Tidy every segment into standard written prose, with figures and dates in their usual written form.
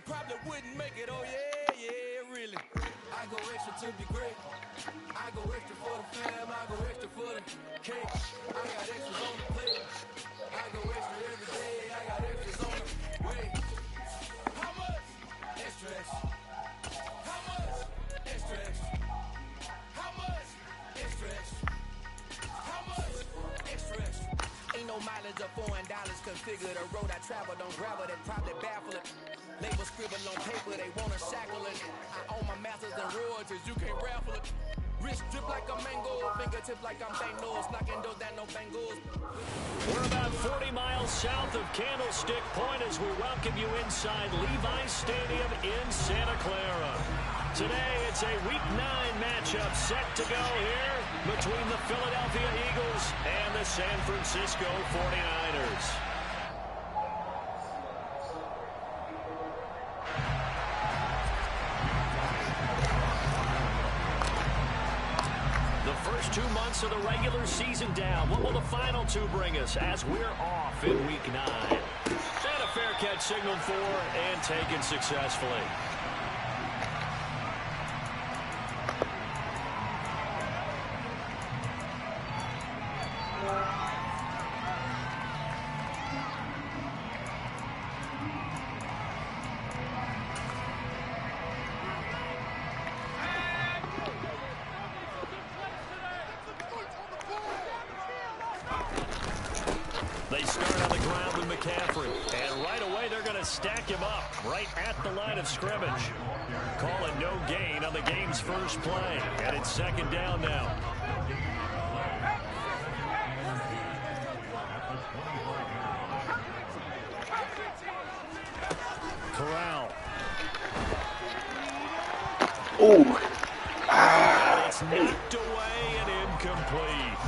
probably wouldn't make it. Oh yeah, yeah, really. I go extra to be great. I go extra for the fam. I go extra for the cake. I got extras on the plate. I go extra every day. I got extras on the way. How much? Extra, extra. How much? Extra, extra. How much? Extra, extra. How much? Extra, extra. Ain't no mileage of $4 configure the road I travel. Don't gravel that probably baffle it. Label scribble on paper, they wanna shackle it. I own my masters and royalties, you can't raffle it. Wrist drip like a mango, fingertip like I'm Bengals, knocking those down, no Bengals. We're about 40 miles south of Candlestick Point as we welcome you inside Levi's Stadium in Santa Clara. Today, it's a Week 9 matchup set to go here between the Philadelphia Eagles and the San Francisco 49ers. The first 2 months of the regular season down. What will the final 2 bring us as we're off in Week 9? And a fair catch signaled for and taken successfully. They start on the ground with McCaffrey. And right away, they're going to stack him up right at the line of scrimmage. Calling no gain on the game's first play. And it's second down now. Corral. Oh. And it's knocked away and incomplete.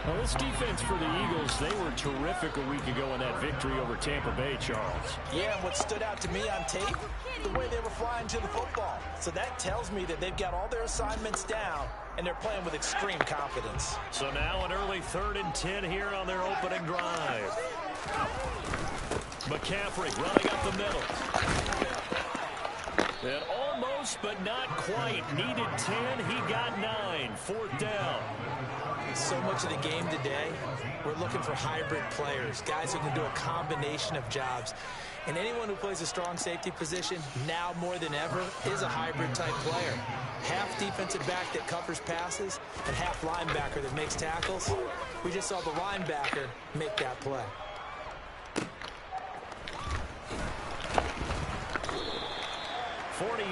Well, this defense for the Eagles, they were terrific a week ago in that victory over Tampa Bay, Charles. Yeah, and what stood out to me on tape, the way they were flying to the football. So that tells me that they've got all their assignments down, and they're playing with extreme confidence. So now an early 3rd and 10 here on their opening drive. McCaffrey running up the middle. And almost, but not quite. Needed 10, he got 9. 4th down. So much of the game today, we're looking for hybrid players, guys who can do a combination of jobs. And anyone who plays a strong safety position, now more than ever, is a hybrid-type player. Half defensive back that covers passes, and half linebacker that makes tackles. We just saw the linebacker make that play.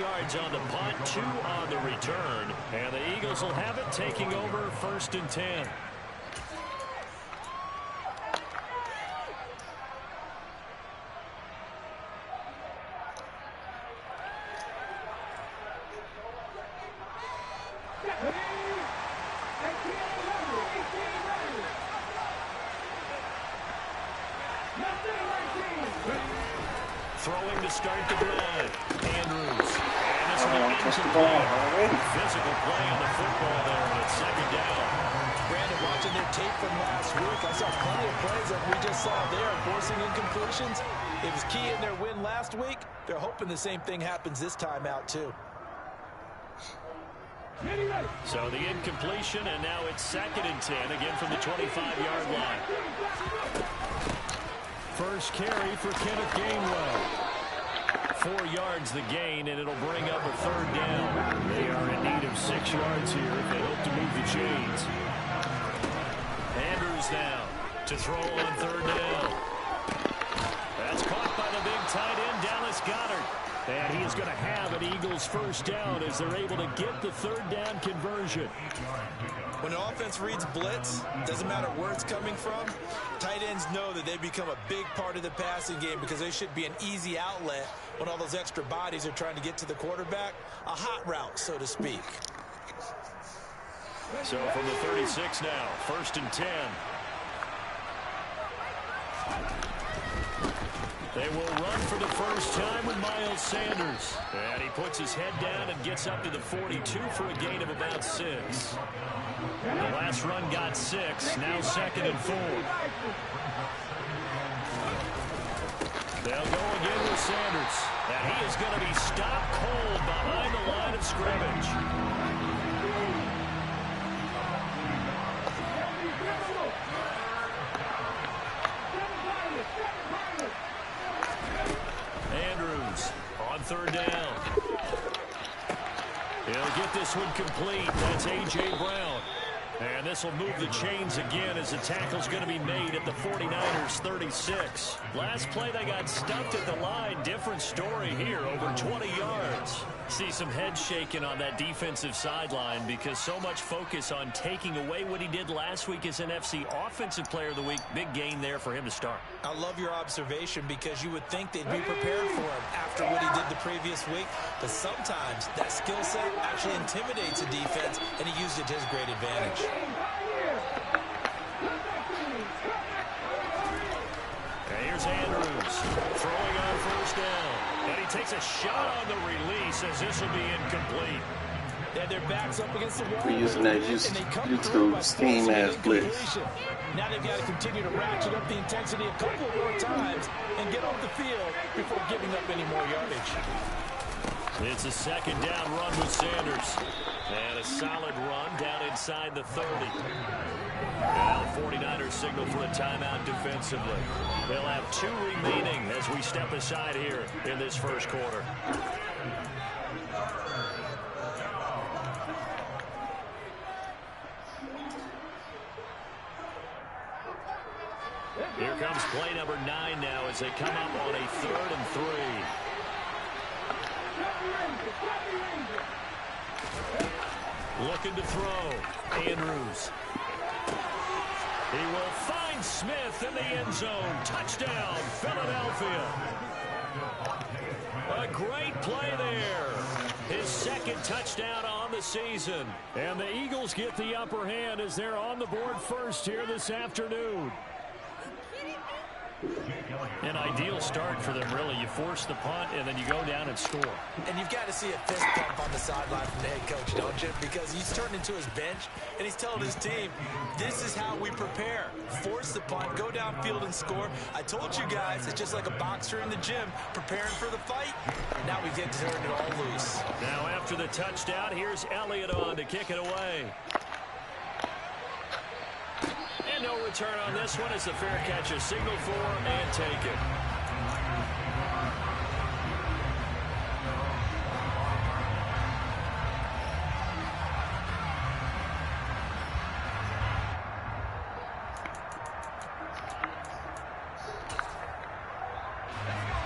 Yards on the punt, 2 on the return, and the Eagles will have it taking over 1st and 10. Throwing to start the drive. Andrews. And this will be incomplete. Physical play on the football there, and it's second down. Brandon, watching their tape from last week, I saw plenty of plays that we just saw there, forcing incompletions. It was key in their win last week. They're hoping the same thing happens this time out, too. So the incompletion, and now it's 2nd and 10, again from the 25-yard line. First carry for Kenneth Gainwell. 4 yards the gain, and it'll bring up a 3rd down. They are in need of 6 yards here if they hope to move the chains. Andrews now to throw on 3rd down. That's caught by the big tight end, Dallas Goedert. And he is going to have an Eagles first down as they're able to get the 3rd down conversion. When an offense reads blitz, doesn't matter where it's coming from, tight ends know that they become a big part of the passing game because they should be an easy outlet when all those extra bodies are trying to get to the quarterback. A hot route, so to speak. So from the 36 now, 1st and 10. They will run for the first time with Miles Sanders. And he puts his head down and gets up to the 42 for a gain of about 6. The last run got 6, now 2nd and 4. They'll go again with Sanders. And he is going to be stopped cold behind the line of scrimmage. Andrews on third down. He'll get this one complete. That's A.J. Brown. And this will move the chains again as the tackle's going to be made at the 49ers 36. Last play they got stuffed at the line. Different story here, over 20 yards. See some head shaking on that defensive sideline because so much focus on taking away what he did last week as NFC Offensive Player of the Week. Big gain there for him to start. I love your observation because you would think they'd be prepared for him after what he did the previous week. But sometimes that skill set actually intimidates a defense, and he used it to his great advantage. And here's Andrews throwing on first down. And he takes a shot on the release as this will be incomplete. And their backs up against the wall. We're using that YouTube scheme as blitz. Now they've got to continue to ratchet up the intensity a couple more times and get off the field before giving up any more yardage. It's a second down run with Sanders. And a solid run down inside the 30. Now the 49ers signal for a timeout defensively. They'll have 2 remaining as we step aside here in this first quarter. Here comes play number 9 now as they come up on a 3rd and 3. Looking to throw. Andrews. He will find Smith in the end zone. Touchdown, Philadelphia. A great play there. His second touchdown on the season. And the Eagles get the upper hand as they're on the board first here this afternoon. An ideal start for them, really. You force the punt, and then you go down and score. And you've got to see a fist pump on the sideline from the head coach, don't you? Because he's turned into his bench, and he's telling his team, this is how we prepare. Force the punt, go downfield and score. I told you guys, it's just like a boxer in the gym preparing for the fight. Now we get to turn it all loose. Now after the touchdown, here's Elliott on to kick it away. And no return on this one. It's a fair catch, a signal for and take it.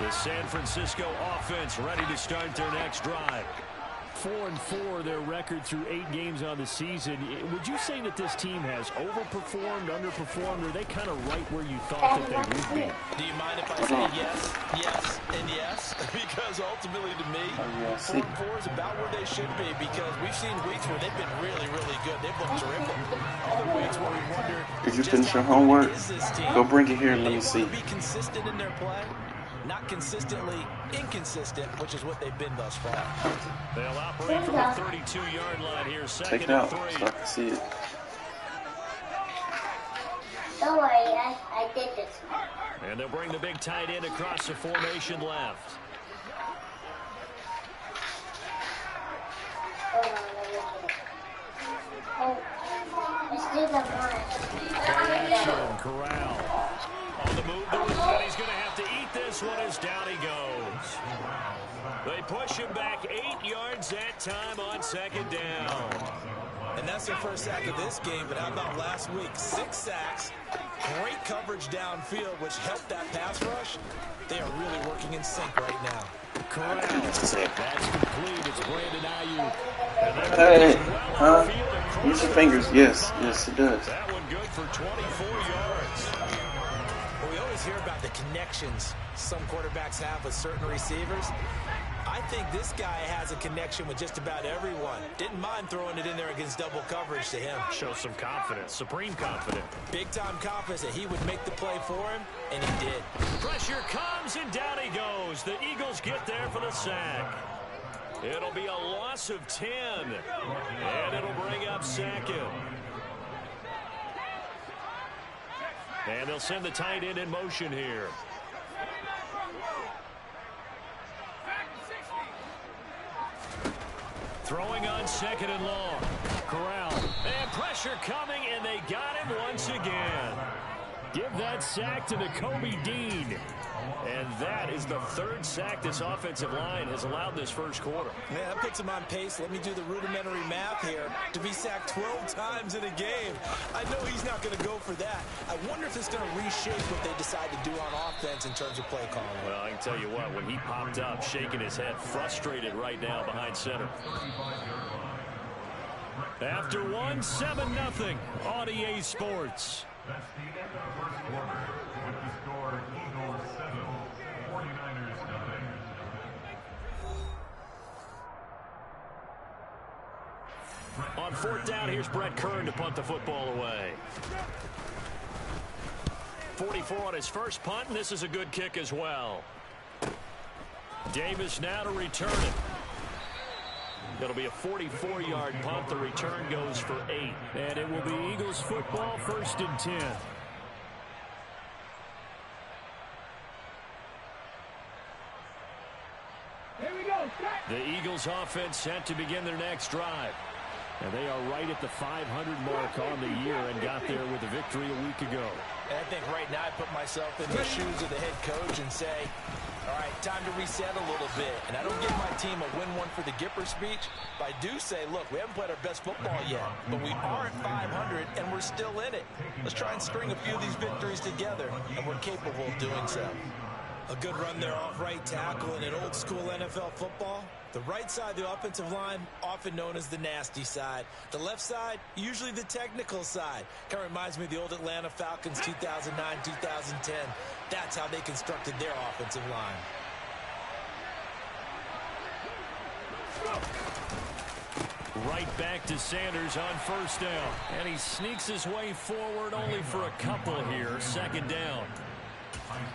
The San Francisco offense ready to start their next drive. 4-4 their record through 8 games on the season. Would you say that this team has overperformed, underperformed, or are they kind of right where you thought that they would be? Do you mind if I say yes, yes, and yes? Because ultimately to me, 4-4 is about where they should be because we've seen weeks where they've been really, really good. They've looked terrific. Other weeks where we wondered, did you finish your homework? Go bring it here and let me see. Be consistent in their play. Not consistently inconsistent, which is what they've been thus far. They'll operate from the 32-yard line here. Take it out so I can see it. Don't worry, I did this one. And they'll bring the big tight end across the formation left. Hold on, let me get it. Oh, let's do the one. Play action, Corral. On the move, and he's going to have to eat this one as down he goes. They push him back 8 yards that time on second down. And that's their first sack of this game, but how about last week? 6 sacks, great coverage downfield, which helped that pass rush. They are really working in sync right now. Corral. That's complete. It's Brandon Ayuk. Hey, huh? Use your fingers. Yes, yes, it does. That one good for 24 yards. We always hear about the connections some quarterbacks have with certain receivers. I think this guy has a connection with just about everyone. Didn't mind throwing it in there against double coverage to him. Shows some confidence, supreme confidence. Big-time confidence that he would make the play for him, and he did. Pressure comes, and down he goes. The Eagles get there for the sack. It'll be a loss of 10, and it'll bring up second. And they'll send the tight end in motion here. Throwing on 2nd and long. Corral. And pressure coming, and they got him once again. Give that sack to Nakobe Dean. And that is the 3rd sack this offensive line has allowed this first quarter. Man, that puts him on pace. Let me do the rudimentary math here. To be sacked 12 times in a game, I know he's not going to go for that. I wonder if it's going to reshape what they decide to do on offense in terms of play calling. Well, I can tell you what, when he popped up, shaking his head, frustrated right now behind center. After one, 7-0 on EA Sports. That's the end of the first quarter with the score Eagles 7, 49ers nothing. On 4th down, here's Brett Kern to punt the football away. 44 on his first punt, and this is a good kick as well. Davis now to return it. It'll be a 44-yard punt. The return goes for 8. And it will be Eagles football, 1st and 10. Here we go. The Eagles offense set to begin their next drive. And they are right at the 500 mark on the year and got there with a victory a week ago. And I think right now I put myself in the shoes of the head coach and say, all right, time to reset a little bit. And I don't give my team a win one for the Gipper speech, but I do say, look, we haven't played our best football yet, but we are at 500 and we're still in it. Let's try and string a few of these victories together, and we're capable of doing so. A good run there off right tackle in an old school NFL football. The right side of the offensive line, often known as the nasty side. The left side, usually the technical side. Kind of reminds me of the old Atlanta Falcons 2009, 2010. That's how they constructed their offensive line. Right back to Sanders on 1st down. And he sneaks his way forward only for a couple here. 2nd down.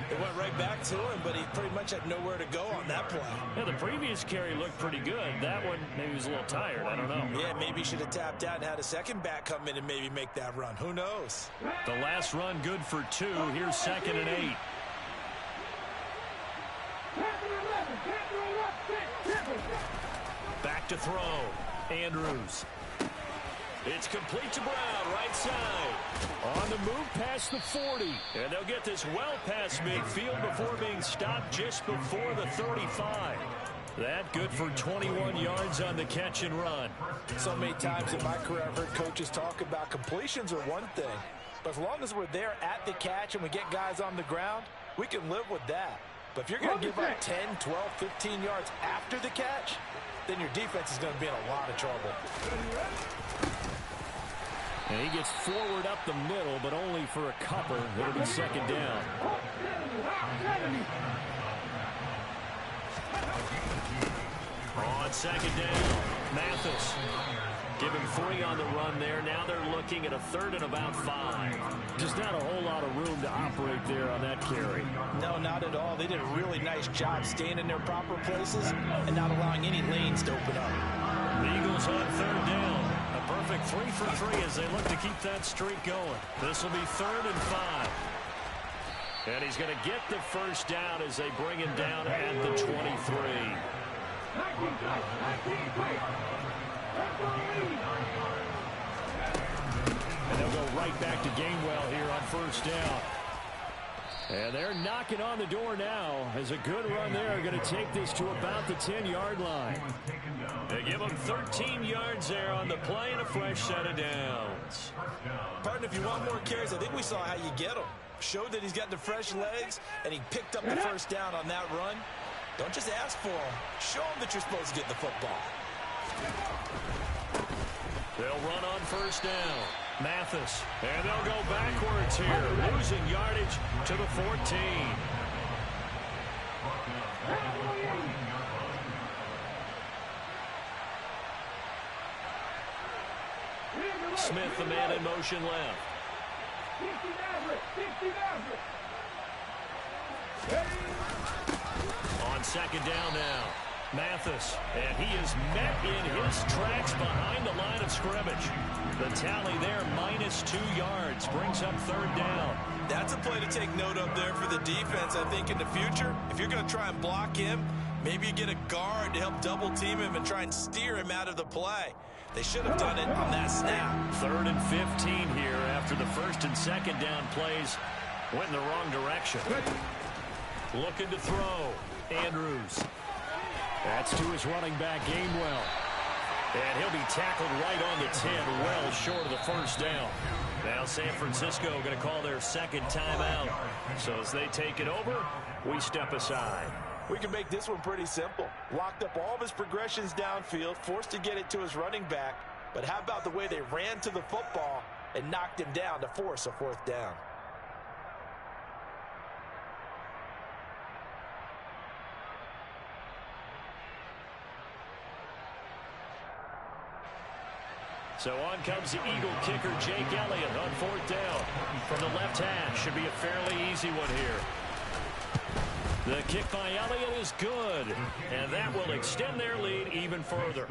It went right back to him, but he pretty much had nowhere to go on that play. Yeah, the previous carry looked pretty good. That one, maybe he was a little tired. I don't know. Yeah, maybe he should have tapped out and had a second back come in and maybe make that run. Who knows? The last run good for 2. Here's 2nd and 8. Back to throw. Andrews. It's complete to Brown, right side. On the move past the 40. And they'll get this well past midfield before being stopped just before the 35. That good for 21 yards on the catch and run. So many times in my career I've heard coaches talk about completions are one thing. But as long as we're there at the catch and we get guys on the ground, we can live with that. But if you're going to give up 10, 12, 15 yards after the catch, then your defense is going to be in a lot of trouble. And he gets forward up the middle, but only for a couple. It'll be 2nd down. On 2nd down, Mathis. Give him 3 on the run there. Now they're looking at a 3rd and about 5. Just not a whole lot of room to operate there on that carry. No, not at all. They did a really nice job staying in their proper places and not allowing any lanes to open up. The Eagles on 3rd down. A perfect 3 for 3 as they look to keep that streak going. This will be 3rd and 5. And he's going to get the first down as they bring him down at the 23. And they'll go right back to Gainwell here on 1st down. And they're knocking on the door now as a good run there. Going to take this to about the 10-yard line. They give him 13 yards there on the play and a fresh set of downs. Partner, if you want more carries, I think we saw how you get them. Showed that he's got the fresh legs, and he picked up the first down on that run. Don't just ask for them. Show them that you're supposed to get the football. They'll run on 1st down. Mathis. And they'll go backwards here. Losing yardage to the 14. Smith, the man in motion left. On 2nd down now. Mathis, and he is met in his tracks behind the line of scrimmage. The tally there, -2 yards, brings up 3rd down. That's a play to take note of there for the defense, I think, in the future. If you're going to try and block him, Maybe you get a guard to help double team him and try and steer him out of the play. They should have done it on that snap. 3rd and 15 here after the 1st and 2nd down plays went in the wrong direction. Looking to throw. Andrews. That's to his running back, Gainwell. And he'll be tackled right on the 10, well short of the 1st down. Now San Francisco going to call their 2nd timeout. So as they take it over, we step aside. We can make this one pretty simple. Locked up all of his progressions downfield, forced to get it to his running back. But how about the way they ran to the football and knocked him down to force a 4th down? So on comes the Eagle kicker, Jake Elliott, on 4th down. From the left hash, should be a fairly easy one here. The kick by Elliott is good, and that will extend their lead even further.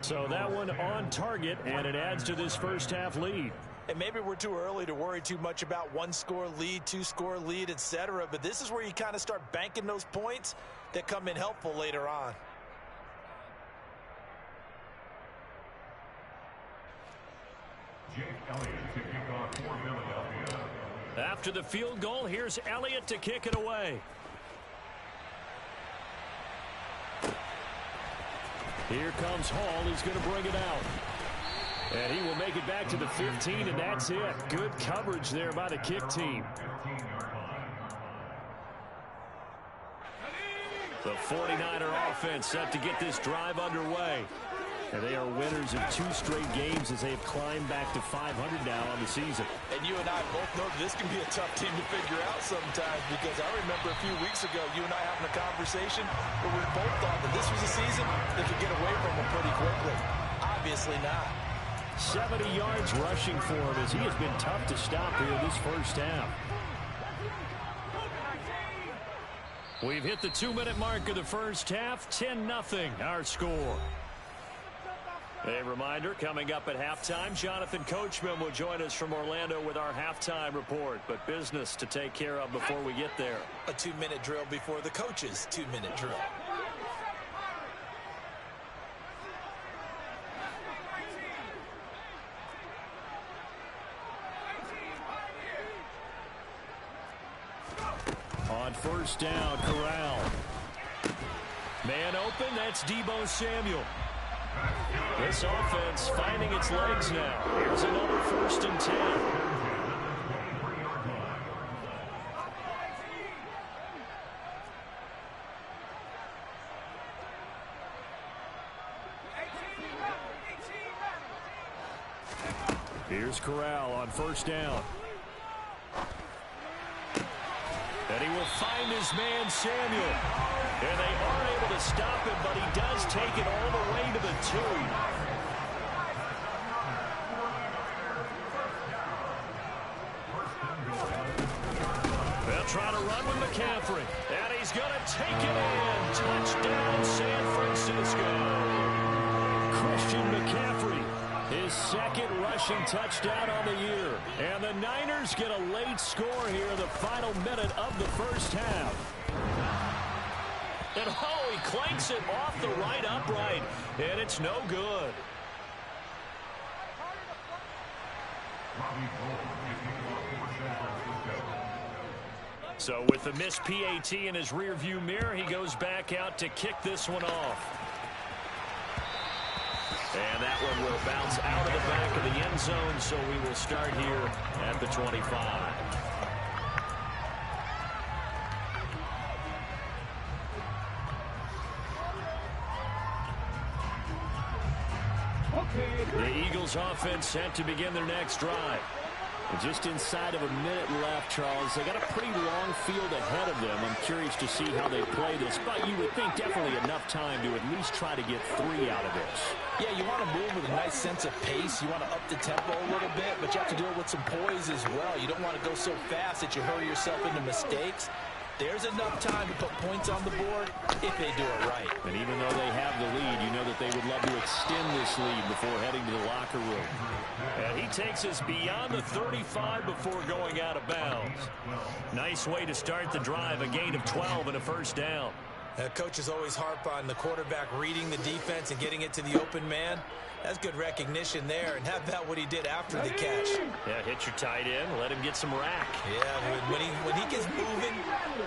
So that one on target, and it adds to this 1st half lead. And maybe we're too early to worry too much about 1-score lead, 2-score lead, etc. But this is where you kind of start banking those points that come in helpful later on. Jake Elliott to kick off for Philadelphia. After the field goal, here's Elliott to kick it away. Here comes Hall. He's going to bring it out. And he will make it back to the 15, and that's it. Good coverage there by the kick team. The 49er offense set to get this drive underway. And they are winners of 2 straight games as they have climbed back to 500 now on the season. And you and I both know this can be a tough team to figure out sometimes, because I remember a few weeks ago you and I having a conversation where we both thought that this was a season that could get away from them pretty quickly. Obviously not. 70 yards rushing for him as he has been tough to stop here this 1st half. We've hit the 2-minute mark of the 1st half. 10-0 our score. A reminder, coming up at halftime, Jonathan Coachman will join us from Orlando with our halftime report. But business to take care of before we get there. A 2-minute drill before the coach's 2-minute drill. On 1st down, Corral. Man open, that's Deebo Samuel. This offense finding its legs now. Here's another 1st and 10. Here's Corral on 1st down. And he will find his man, Samuel. And they are able to stop him, but he does take it all the way to the 2. They'll try to run with McCaffrey. And he's going to take it in. Touchdown, San Francisco. Christian McCaffrey, his 2nd rushing touchdown on the year. And the Niners get a late score here in the final minute of the 1st half. And oh, he clanks it off the right upright, and it's no good. So with the missed PAT in his rearview mirror, he goes back out to kick this one off. And that one will bounce out of the back of the end zone, so we will start here at the 25. The Eagles offense set to begin their next drive. And just inside of a minute left, Charles. They got a pretty long field ahead of them. I'm curious to see how they play this, but you would think definitely enough time to at least try to get 3 out of this. Yeah, you want to move with a nice sense of pace. You want to up the tempo a little bit, but you have to do it with some poise as well. You don't want to go so fast that you hurry yourself into mistakes. There's enough time to put points on the board if they do it right. And even though they have the lead, you know that they would love to extend this lead before heading to the locker room. And he takes us beyond the 35 before going out of bounds. Nice way to start the drive, a gain of 12 and a 1st down. Coaches always harp on the quarterback reading the defense and getting it to the open man. That's good recognition there. And how about what he did after the catch? Yeah, hit your tight end, let him get some rack. Yeah, when he gets moving,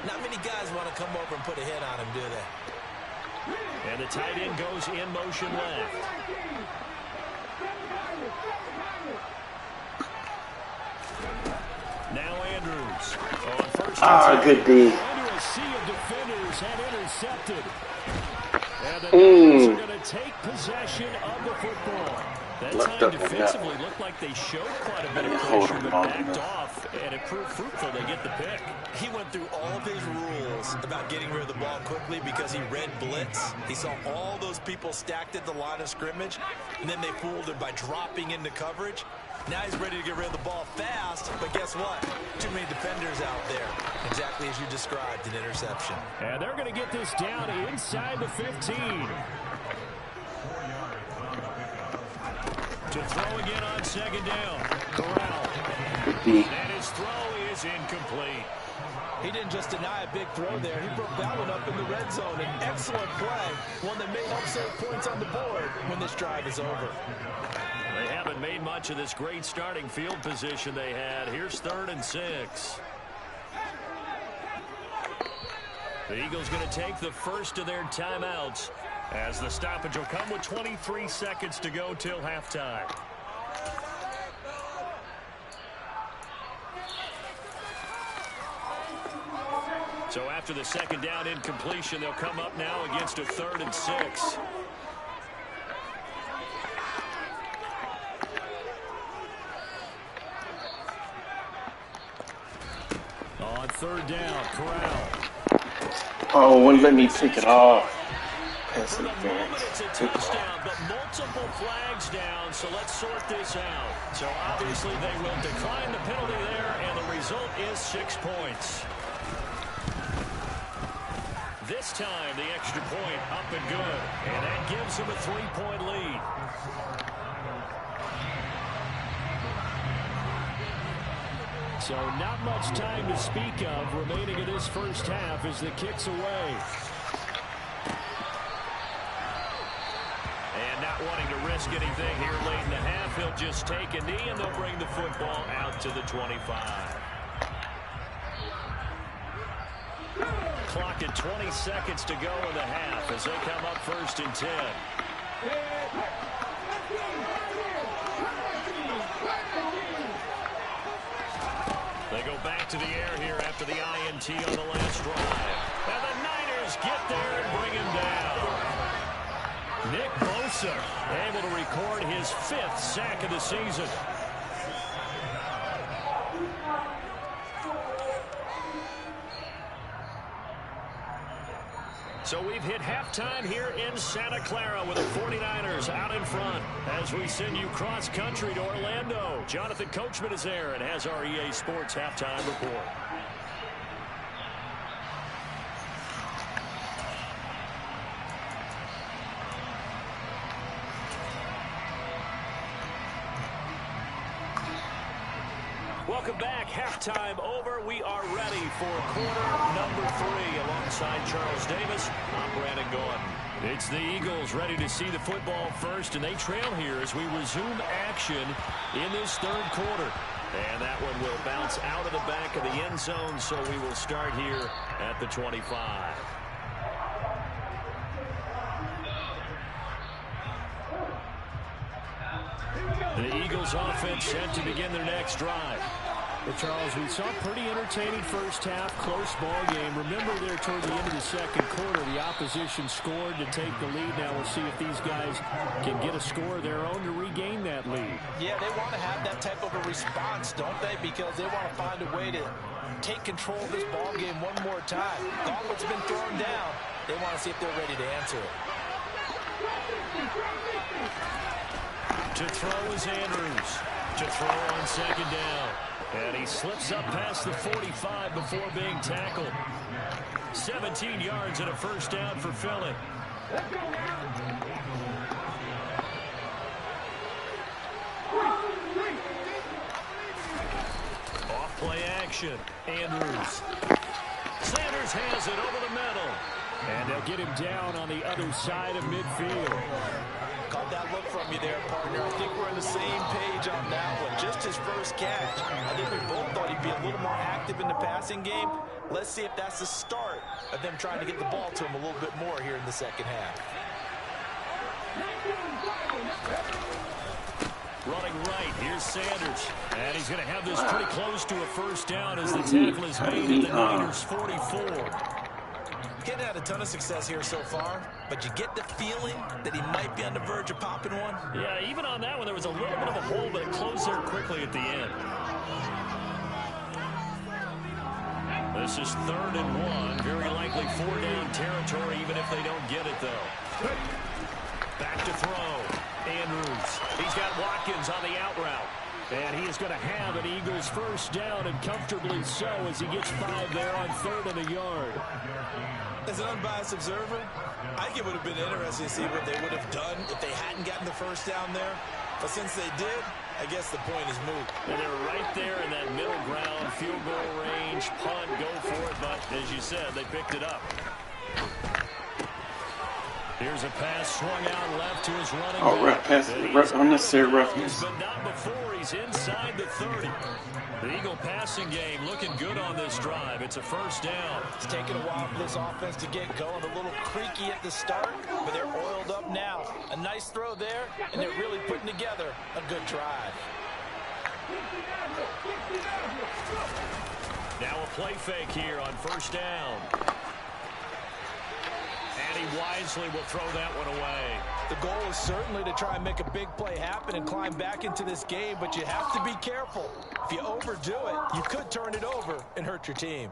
not many guys want to come over and put a hit on him, do they? And the tight end goes in motion left. Now Andrews on first. Good D. Under a sea of defenders had intercepted. And the Niners are going to take possession of the football. That time defensively looked like they showed quite a bit of pressure, but backed off, and it proved fruitful. They get the pick. He went through all of his rules about getting rid of the ball quickly because he read blitz. He saw all those people stacked at the line of scrimmage, and then they fooled him by dropping into coverage. Now he's ready to get rid of the ball fast, but guess what? Too many defenders out there. Exactly as you described, an interception. And they're going to get this down inside the 15. To throw again on second down. Corral. And his throw is incomplete. He didn't just deny a big throw there. He broke that one up in the red zone. An excellent play. One that may help save points on the board when this drive is over. They haven't made much of this great starting field position they had. Here's 3rd and 6. The Eagles going to take the first of their timeouts as the stoppage will come with 23 seconds to go till halftime. So after the second down incompletion, they'll come up now against a 3rd and 6. On 3rd down, Corral. Oh, wouldn't let me pick it off. That's an It's a touchdown, but multiple flags down, so let's sort this out. So obviously they will decline the penalty there, and the result is 6 points. This time, the extra point up and good, and that gives them a 3-point lead. So not much time to speak of remaining in this first half as the kick's away. And not wanting to risk anything here late in the half, he'll just take a knee, and they'll bring the football out to the 25. Clock at 20 seconds to go in the half as they come up 1st and 10. They go back to the air here after the INT on the last drive. And the Niners get there and bring him down. Nick Bosa able to record his 5th sack of the season. So we've hit halftime here in Santa Clara with the 49ers out in front as we send you cross-country to Orlando. Jonathan Coachman is there and has our EA Sports halftime report. Welcome back. Halftime over. We are ready for quarter number 3 alongside Charles Davis. I'm Brandon Gordon. It's the Eagles ready to see the football first, and they trail here as we resume action in this 3rd quarter. And that one will bounce out of the back of the end zone, so we will start here at the 25. The Eagles offense set to begin their next drive. Well, Charles, we saw a pretty entertaining first half, close ball game. Remember there toward the end of the second quarter, the opposition scored to take the lead. Now we'll see if these guys can get a score of their own to regain that lead. Yeah, they want to have that type of a response, don't they? Because they want to find a way to take control of this ball game one more time. Gauntlet's been thrown down. They want to see if they're ready to answer it. To throw is Andrews. To throw on second down. And he slips up past the 45 before being tackled. 17 yards and a first down for Philly. Off play action. Andrews. Sanders has it over the middle. And they'll get him down on the other side of midfield. Caught that look from you there, partner. I think we're on the same page on that one. Just his first catch. I think we both thought he'd be a little more active in the passing game. Let's see if that's the start of them trying to get the ball to him a little bit more here in the second half. Running right, here's Sanders. And he's going to have this pretty close to a first down as the tackle is made at the Niners' 44. Getting had a ton of success here so far, but you get the feeling that he might be on the verge of popping one. Yeah, even on that one, there was a little bit of a hole, but it closed there quickly at the end. This is 3rd and 1. Very likely 4-down territory, even if they don't get it, though. Back to throw. Andrews. He's got Watkins on the out route. And he is going to have an Eagles first down, and comfortably so, as he gets 5 there on 3rd and a yard. As an unbiased observer, I think it would have been interesting to see what they would have done if they hadn't gotten the first down there. But since they did, I guess the point is moot. And they're right there in that middle ground, field goal range, punt, go for it. But as you said, they picked it up. Here's a pass swung out left to his running back. Pass, unnecessary roughness. But not before he's inside the 30. The Eagle passing game looking good on this drive. It's a first down. It's taken a while for this offense to get going. A little creaky at the start, but they're oiled up now. A nice throw there, and they're really putting together a good drive. Now a play fake here on first down. And he wisely will throw that one away. The goal is certainly to try and make a big play happen and climb back into this game, but you have to be careful. If you overdo it, you could turn it over and hurt your team.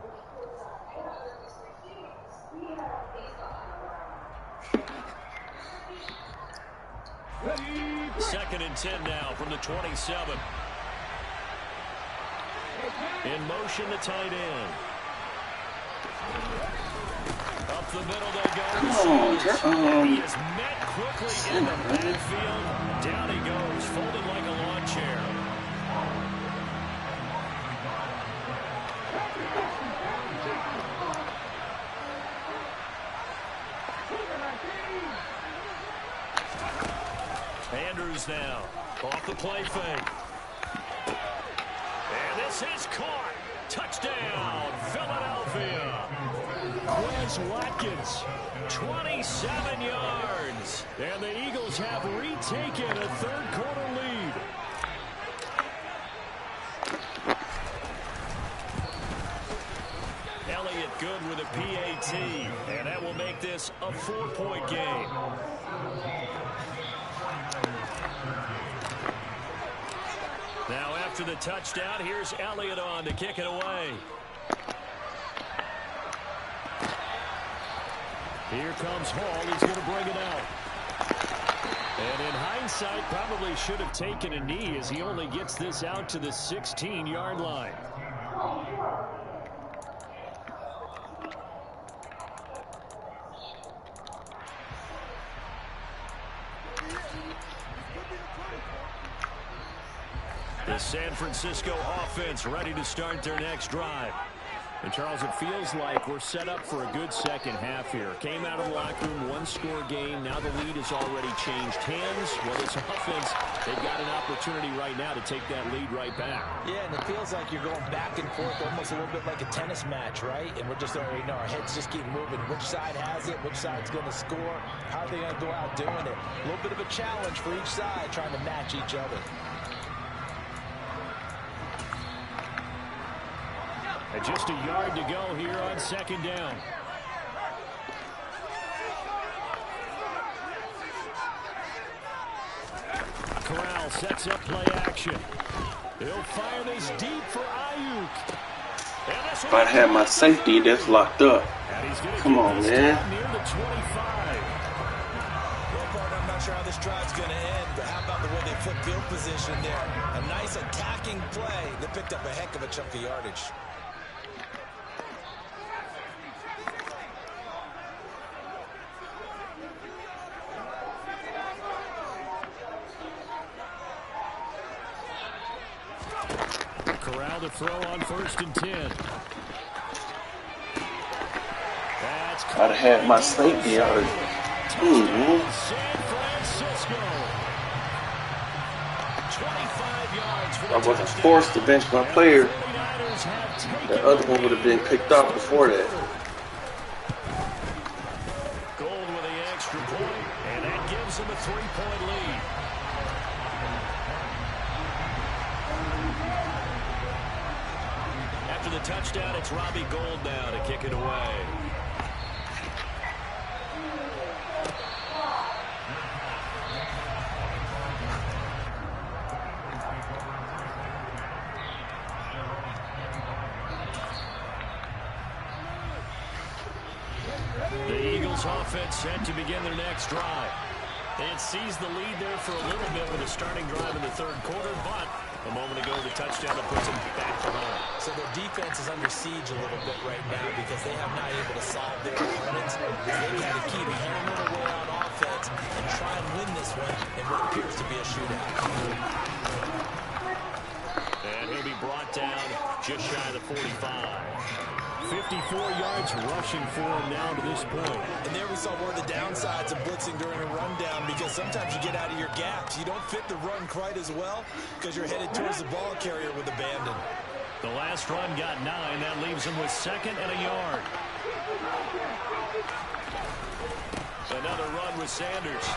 Second and 10 now from the 27. In motion, the tight end. Up the middle they go. He is met quickly in the backfield. Down he goes, folded like a lawn chair. Andrews now, off the play fake. And this is caught. Touchdown, Philadelphia. Quez Watkins, 27 yards. And the Eagles have retaken a third-quarter lead. Elliott good with a PAT. And that will make this a 4-point game. Now after the touchdown, here's Elliott on to kick it away. Here comes Hall. He's going to bring it out. And in hindsight, probably should have taken a knee as he only gets this out to the 16-yard line. The San Francisco offense ready to start their next drive. And, Charles, it feels like we're set up for a good second half here. Came out of the locker room, one-score game. Now the lead has already changed hands. Well, this offense, they've got an opportunity right now to take that lead right back. Yeah, and it feels like you're going back and forth, almost a little bit like a tennis match, right? And we're just already know our heads just keep moving. Which side has it? Which side's going to score? How are they going to go out doing it? A little bit of a challenge for each side, trying to match each other. And just a yard to go here on second down. Corral sets up play action. He'll fire this deep for Ayuk. If I had my safety that's locked up. Come on, man. Near the 25. Well, partner, I'm not sure how this drive's going to end, but how about the way they flip field position there? A nice attacking play that picked up a heck of a chunk of yardage. Corral to throw on 1st and 10. That's I'd have had my safety already. San Francisco. 25 yards for the I wasn't touchdown. forced to bench my player. 49ers have taken That other one would have been picked off before that. Gold with the extra point, and that gives them a 3-point lead. After the touchdown, it's Robbie Gould now to kick it away. The Eagles offense set to begin their next drive. They had seized the lead there for a little bit with a starting drive in the third quarter, but a moment ago the touchdown that puts them back behind. So their defense is under siege a little bit right now because they have not able to solve their opponents. They got to keep hammering away on offense and try and win this one in what appears to be a shootout. And he'll be brought down just shy of the 45. 54 yards rushing for him now to this point. And there we saw one of the downsides of blitzing during a rundown because sometimes you get out of your gaps. You don't fit the run quite as well because you're headed towards the ball carrier with abandon. The last run got 9. That leaves him with 2nd and a yard. Another run with Sanders.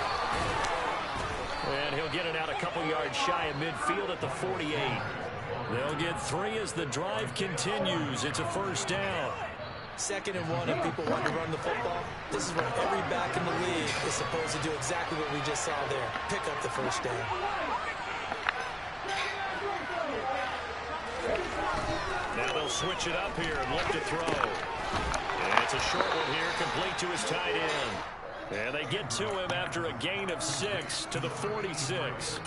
And he'll get it out a couple yards shy of midfield at the 48. They'll get 3 as the drive continues. It's a first down. 2nd and 1 if people want to run the football. This is what every back in the league is supposed to do, exactly what we just saw there. Pick up the first down. Now they'll switch it up here and look to throw. And it's a short one here, complete to his tight end. And they get to him after a gain of 6 to the 46.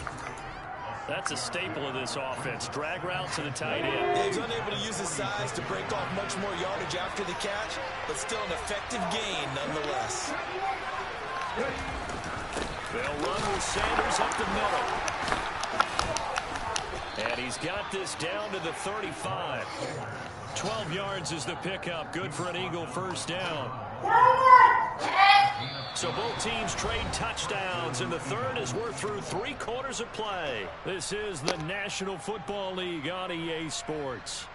That's a staple of this offense. Drag route to the tight end. Yeah, he's unable to use his size to break off much more yardage after the catch, but still an effective gain nonetheless. They'll run with Sanders up the middle. And he's got this down to the 35. 12 yards is the pickup. Good for an Eagle first down. So both teams trade touchdowns, and the third as we're through 3 quarters of play. This is the National Football League on EA Sports.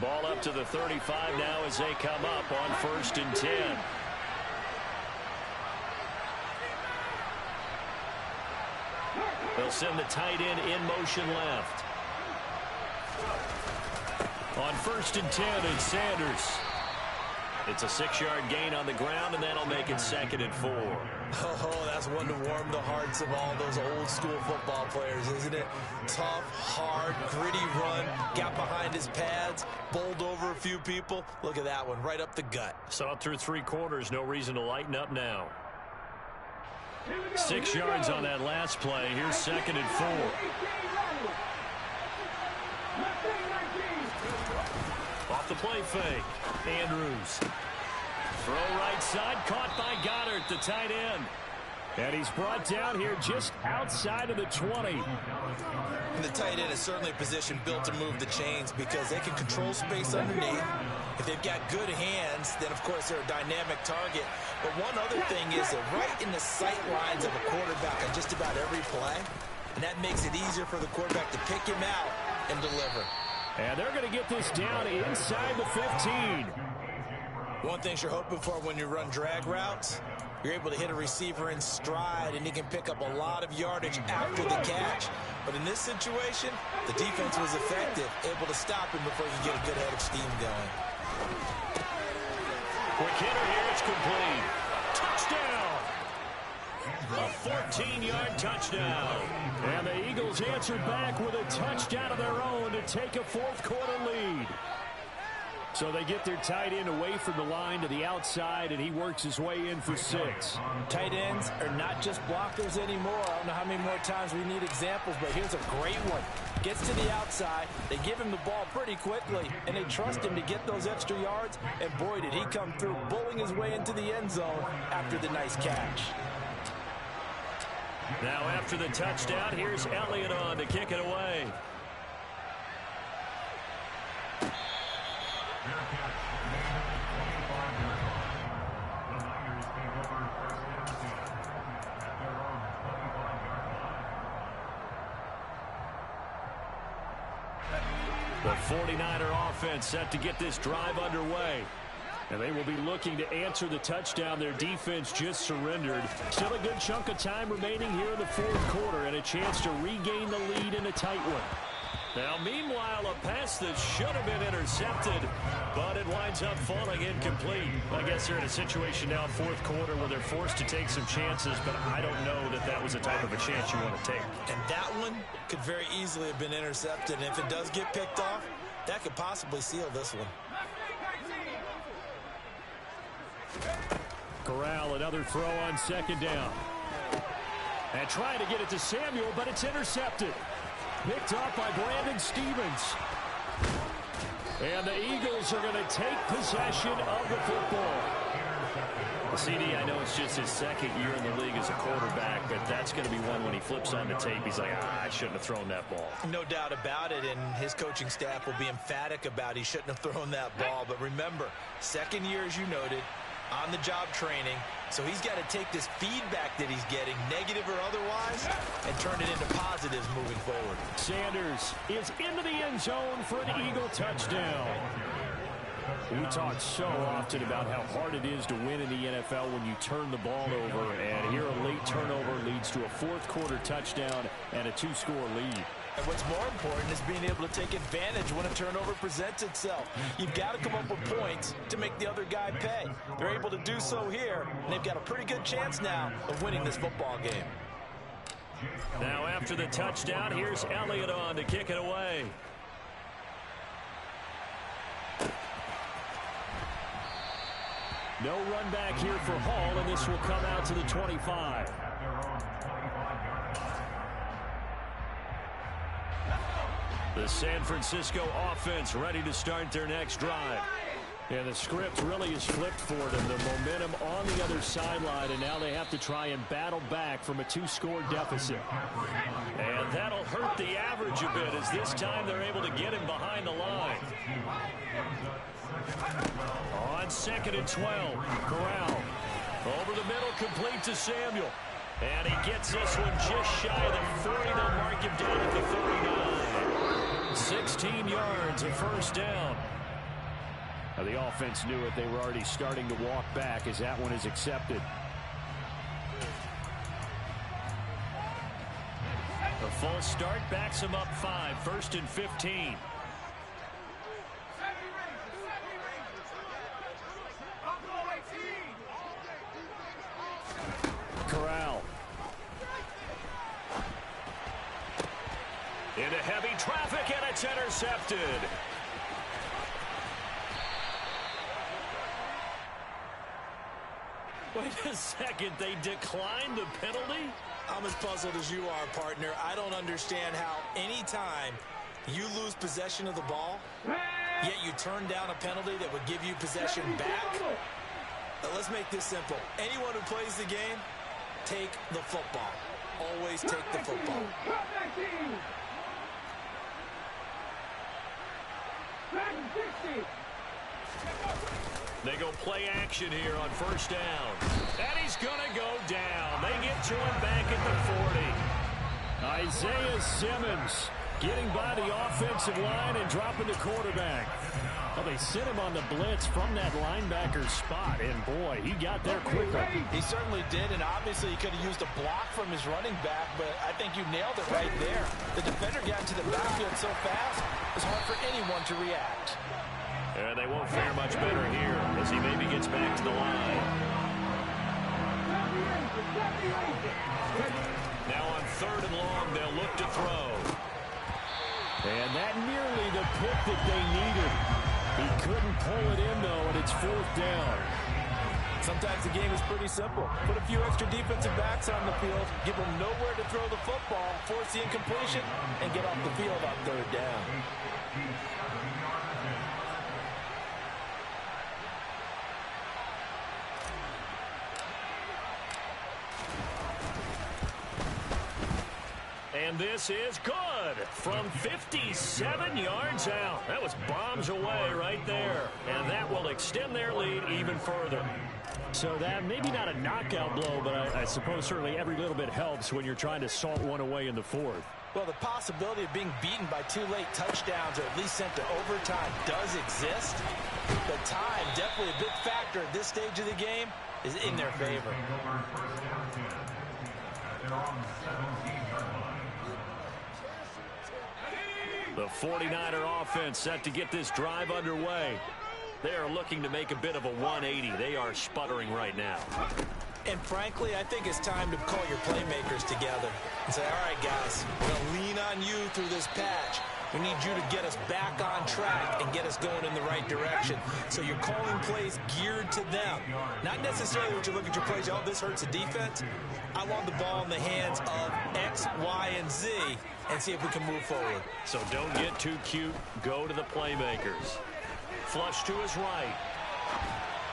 Ball up to the 35 now as they come up on 1st and 10. They'll send the tight end in motion left. On 1st and 10, it's Sanders. It's a 6-yard gain on the ground, and that'll make it 2nd and 4. Oh, that's one to warm the hearts of all those old school football players, isn't it? Tough, hard, gritty run, got behind his pads, bowled over a few people. Look at that one, right up the gut. Saw it through 3 quarters, no reason to lighten up now. 6 yards on that last play. Here's 2nd and 4. Off the play fake. Andrews. Throw right side, caught by Goddard, the tight end. And he's brought down here just outside of the 20. And the tight end is certainly a position built to move the chains because they can control space underneath. If they've got good hands, then of course they're a dynamic target. But one other thing is they're right in the sight lines of a quarterback on just about every play. And that makes it easier for the quarterback to pick him out and deliver. And they're going to get this down inside the 15. One thing you're hoping for when you run drag routes, you're able to hit a receiver in stride, and he can pick up a lot of yardage after the catch. But in this situation, the defense was effective, able to stop him before he could get a good head of steam going. Quick hitter here, it's complete. Touchdown! A 14-yard touchdown. And the Eagles answered back with a touchdown of their own to take a 4th quarter lead. So they get their tight end away from the line to the outside, and he works his way in for 6. Tight ends are not just blockers anymore. I don't know how many more times we need examples, but here's a great one. Gets to the outside, they give him the ball pretty quickly, and they trust him to get those extra yards, and boy, did he come through, bowling his way into the end zone after the nice catch. Now after the touchdown, here's Elliott on to kick it away. The 49er offense set to get this drive underway. And they will be looking to answer the touchdown their defense just surrendered. Still a good chunk of time remaining here in the fourth quarter and a chance to regain the lead in a tight one. Now, meanwhile, a pass that should have been intercepted, but it winds up falling incomplete. I guess they're in a situation now, fourth quarter, where they're forced to take some chances, but I don't know that that was the type of a chance you want to take. And that one could very easily have been intercepted, and if it does get picked off, that could possibly seal this one. Corral, another throw on second down. And trying to get it to Samuel, but it's intercepted. Picked up by Brandon Stevens. And the Eagles are going to take possession of the football. CD, I know it's just his second year in the league as a quarterback, but that's going to be one when he flips on the tape. He's like, I shouldn't have thrown that ball. No doubt about it, and his coaching staff will be emphatic about he shouldn't have thrown that ball. But remember, second year, as you noted, on-the-job training, so he's got to take this feedback that he's getting, negative or otherwise, and turn it into positives moving forward. Sanders is into the end zone for an Eagle touchdown. We talk so often about how hard it is to win in the NFL when you turn the ball over, and here a late turnover leads to a fourth quarter touchdown and a 2-score lead. And what's more important is being able to take advantage when a turnover presents itself. You've got to come up with points to make the other guy pay. They're able to do so here, and they've got a pretty good chance now of winning this football game. Now after the touchdown, here's Elliott on to kick it away. No run back here for Hall, and this will come out to the 25. The San Francisco offense ready to start their next drive. And the script really is flipped for them. The momentum on the other sideline, and now they have to try and battle back from a 2-score deficit. And that'll hurt the average a bit as this time they're able to get him behind the line. On 2nd and 12, Corral. Over the middle, complete to Samuel. And he gets this one just shy of the 40. They'll mark him down at the 39. 16 yards, a first down. Now the offense knew it. They were already starting to walk back as that one is accepted. The full start backs him up 5, 1st and 15. Corral. Into heavy traffic, and it's intercepted. Wait a second, they declined the penalty? I'm as puzzled as you are, partner. I don't understand how any time you lose possession of the ball, yet you turn down a penalty that would give you possession back. Now, let's make this simple. Anyone who plays the game, take the football. Always take the football. They go play action here on first down. And he's going to go down. They get to him back at the 40. Isaiah Simmons getting by the offensive line and dropping the quarterback. Well, they sent him on the blitz from that linebacker spot, and boy, he got there quicker. He certainly did, and obviously he could have used a block from his running back, but I think you nailed it right there. The defender got into the backfield so fast, it's hard for anyone to react. And they won't fare much better here as he maybe gets back to the line. Now on 3rd and long, they'll look to throw. And that nearly the pick that they needed. He couldn't pull it in, though, and it's 4th down. Sometimes the game is pretty simple. Put a few extra defensive backs on the field, give them nowhere to throw the football, force the incompletion, and get off the field on 3rd down. And this is good from 57 yards out. That was bombs away right there. And that will extend their lead even further. So that maybe not a knockout blow, but I suppose certainly every little bit helps when you're trying to salt one away in the 4th. Well, the possibility of being beaten by 2 late touchdowns or at least sent to overtime does exist. But time, definitely a big factor at this stage of the game, is in their favor. The 49er offense set to get this drive underway. They are looking to make a bit of a 180. They are sputtering right now. And frankly, I think it's time to call your playmakers together and say, all right, guys, we're going to lean on you through this patch. We need you to get us back on track and get us going in the right direction. So you're calling plays geared to them. Not necessarily what you look at your plays, oh, this hurts the defense. I want the ball in the hands of X, Y, and Z and see if we can move forward. So don't get too cute. Go to the playmakers. Flush to his right.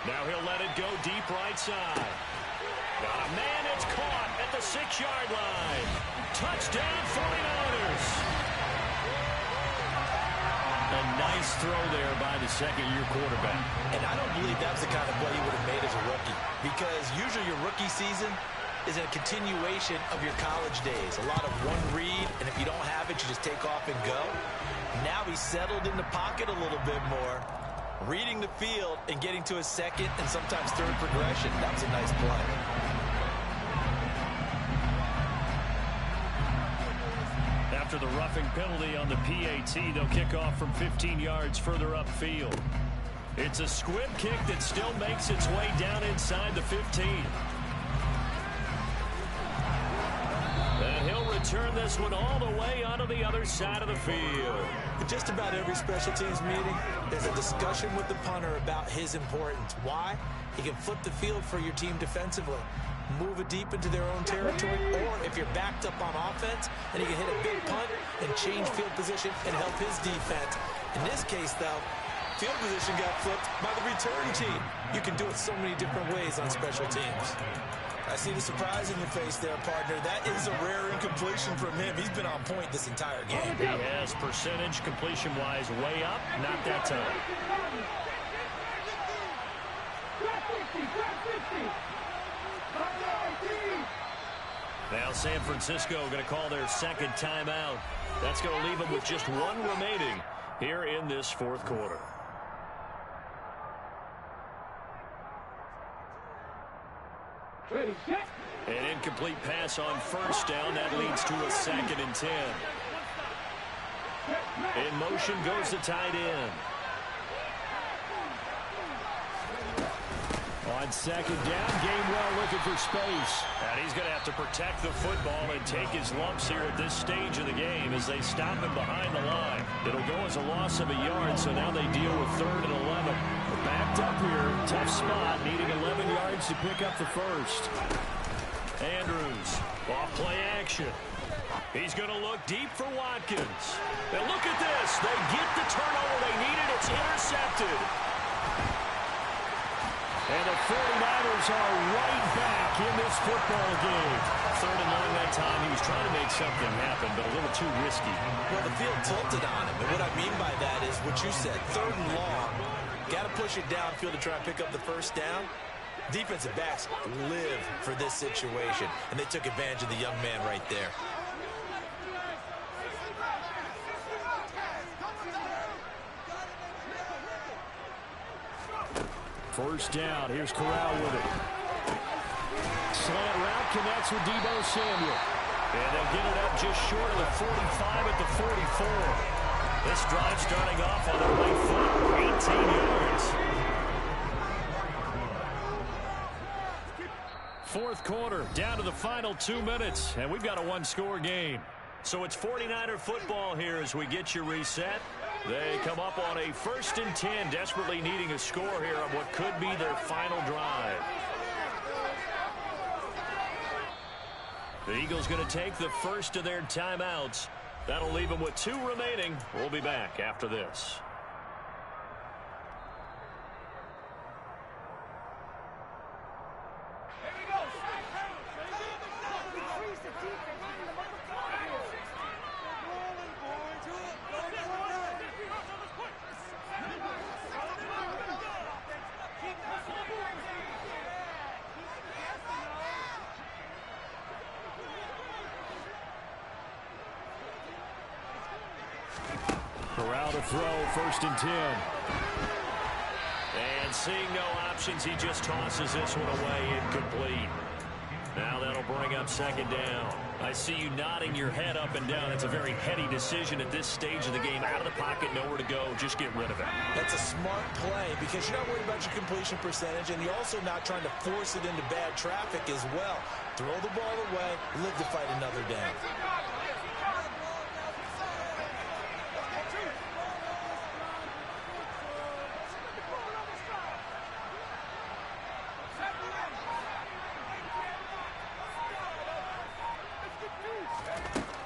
Now he'll let it go deep right side. Got a man, it's caught at the 6-yard line. Touchdown 49ers. A nice throw there by the second-year quarterback. And I don't believe that's the kind of play he would have made as a rookie, because usually your rookie season is a continuation of your college days. A lot of one read, and if you don't have it, you just take off and go. Now he's settled in the pocket a little bit more, reading the field and getting to his second and sometimes third progression. That was a nice play. After the roughing penalty on the PAT, they'll kick off from 15 yards further upfield. It's a squib kick that still makes its way down inside the 15. And he'll return this one all the way onto the other side of the field. In just about every special teams meeting, there's a discussion with the punter about his importance. Why? He can flip the field for your team defensively, move it deep into their own territory, or if you're backed up on offense, then he can hit a big punt and change field position and help his defense. In this case, though, field position got flipped by the return team. You can do it so many different ways on special teams. I see the surprise in your face there, partner. That is a rare incompletion from him. He's been on point this entire game. He has percentage completion-wise way up, not that time. Now San Francisco going to call their second timeout. That's going to leave them with just one remaining here in this 4th quarter. An incomplete pass on first down. That leads to a 2nd and 10. In motion goes the tight end. On 2nd down, Gainwell looking for space. And he's going to have to protect the football and take his lumps here at this stage of the game as they stop him behind the line. It'll go as a loss of a yard, so now they deal with 3rd and 11. We're backed up here. Tough spot, needing 11 yards to pick up the first. Andrews, off play action. He's going to look deep for Watkins. And look at this. They get the turnover they needed. It's intercepted. And the 49ers are right back in this football game. 3rd and long that time. He was trying to make something happen, but a little too risky. Well, the field tilted on him. And what I mean by that is what you said. 3rd and long. Got to push it downfield to try and pick up the first down. Defensive backs live for this situation. And they took advantage of the young man right there. First down. Here's Corral with it. Slant route connects with Deebo Samuel. And they'll get it up just short of the 45 at the 44. This drive starting off on the right foot. 18 yards. 4th quarter, down to the final 2 minutes. And we've got a 1-score game. So it's 49er football here as we get you reset. They come up on a 1st and 10, desperately needing a score here on what could be their final drive. The Eagles going to take the first of their timeouts. That'll leave them with 2 remaining. We'll be back after this. Corral to throw, 1st and 10. And seeing no options, he just tosses this one away incomplete. Now that'll bring up 2nd down. I see you nodding your head up and down. It's a very heady decision at this stage of the game. Out of the pocket, nowhere to go. Just get rid of it. That's a smart play because you're not worried about your completion percentage, and you're also not trying to force it into bad traffic as well. Throw the ball away, live to fight another down.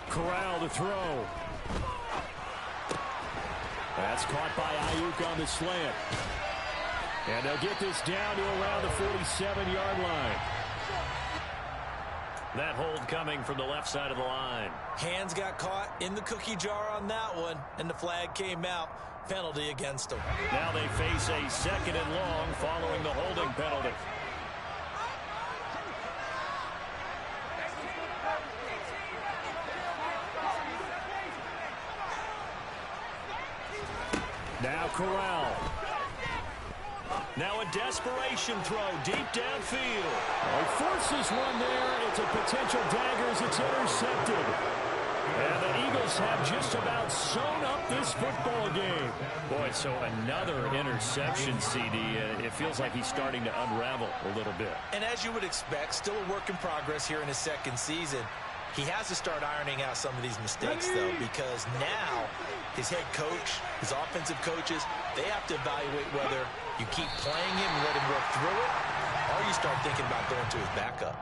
Corral to throw. That's caught by Ayuk on the slant. And they'll get this down to around the 47-yard line. That hold coming from the left side of the line. Hands got caught in the cookie jar on that one, and the flag came out. Penalty against them. Now they face a 2nd and long following the holding penalty. Now Corral. Now a desperation throw deep downfield. He forces one there. It's a potential dagger as it's intercepted. And the Eagles have just about sewn up this football game. Boy, so another interception, CD. It feels like he's starting to unravel a little bit. And as you would expect, still a work in progress here in his 2nd season. He has to start ironing out some of these mistakes, though, because now his head coach, his offensive coaches, they have to evaluate whether you keep playing him and let him work through it, or you start thinking about going to his backup.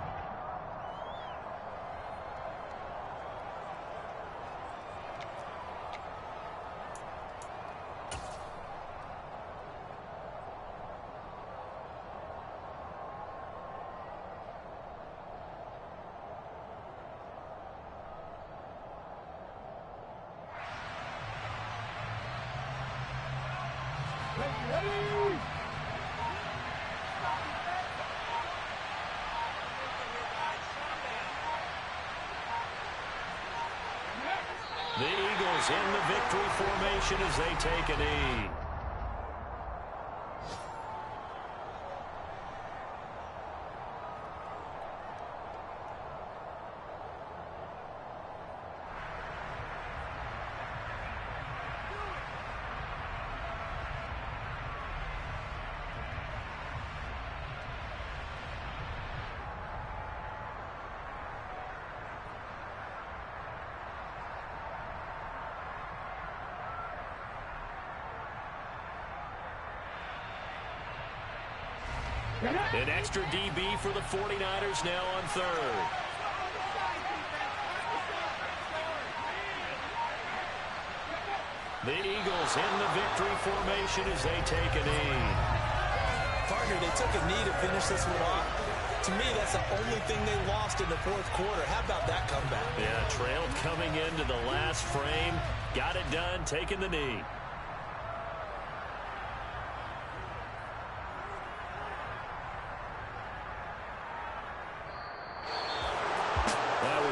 The Eagles in the victory formation as they take a knee. An extra DB for the 49ers now on 3rd. The Eagles in the victory formation as they take a knee. Partner, they took a knee to finish this one off. To me, that's the only thing they lost in the 4th quarter. How about that comeback? Yeah, trailed coming into the last frame. Got it done, taking the knee.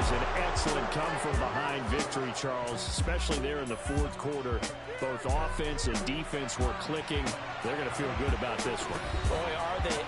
An excellent come-from-behind victory, Charles, especially there in the 4th quarter. Both offense and defense were clicking. They're going to feel good about this one. Boy, are they